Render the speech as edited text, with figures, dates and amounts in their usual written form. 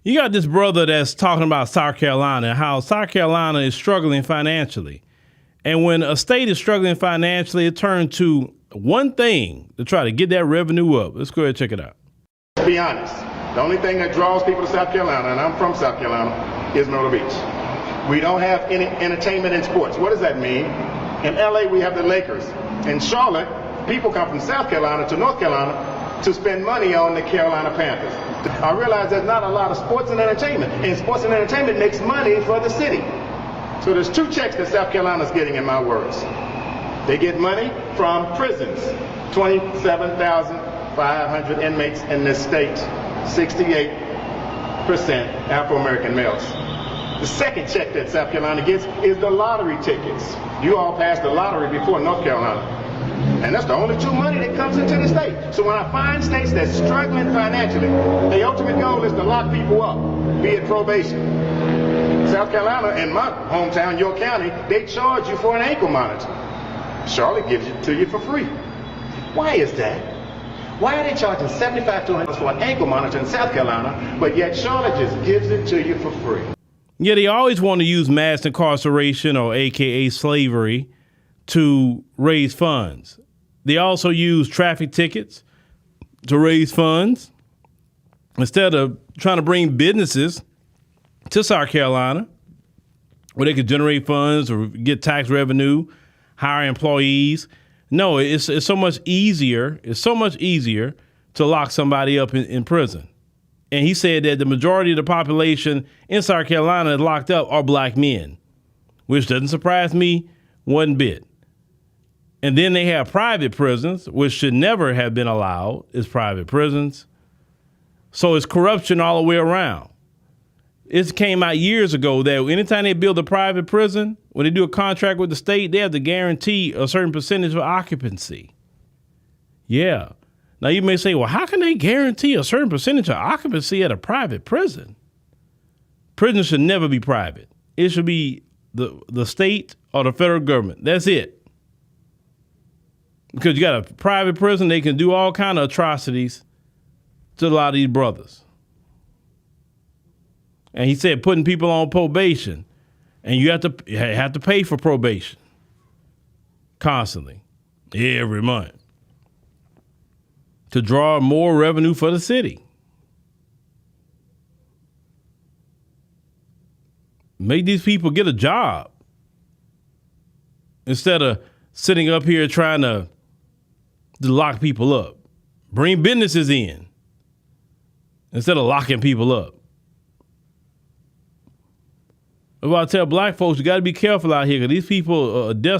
You got this brother that's talking about South Carolina and how South Carolina is struggling financially. And when a state is struggling financially, it turns to one thing to try to get that revenue up. Let's go ahead and check it out. To be honest, the only thing that draws people to South Carolina, and I'm from South Carolina, is Myrtle Beach. We don't have any entertainment and sports. What does that mean? In LA, we have the Lakers. In Charlotte, people come from South Carolina to North Carolina to spend money on the Carolina Panthers. I realize there's not a lot of sports and entertainment, and sports and entertainment makes money for the city. So there's two checks that South Carolina's getting, in my words. They get money from prisons, 27,500 inmates in this state, 68% Afro-American males. The second check that South Carolina gets is the lottery tickets. You all passed the lottery before North Carolina. And that's the only true money that comes into the state. So when I find states that's struggling financially, the ultimate goal is to lock people up, be it probation. South Carolina, in my hometown, York County, they charge you for an ankle monitor. Charlotte gives it to you for free. Why is that? Why are they charging $75 to $100 for an ankle monitor in South Carolina, but yet Charlotte just gives it to you for free? Yeah, they always want to use mass incarceration, or AKA slavery, to raise funds. They also use traffic tickets to raise funds instead of trying to bring businesses to South Carolina where they could generate funds or get tax revenue, hire employees. No, it's so much easier. It's so much easier to lock somebody up in prison. And he said that the majority of the population in South Carolina locked up are black men, which doesn't surprise me one bit. And then they have private prisons, which should never have been allowed, is private prisons. So it's corruption all the way around. It came out years ago that anytime they build a private prison, when they do a contract with the state, they have to guarantee a certain percentage of occupancy. Yeah. Now you may say, well, how can they guarantee a certain percentage of occupancy at a private prison? Prison should never be private. It should be the state or the federal government. That's it. Because you got a private prison, they can do all kind of atrocities to a lot of these brothers. And he said putting people on probation, and you have to pay for probation constantly, every month, to draw more revenue for the city. Make these people get a job instead of sitting up here trying to lock people up. Bring businesses in instead of locking people up. That's why I tell black folks, you got to be careful out here because these people are desperate.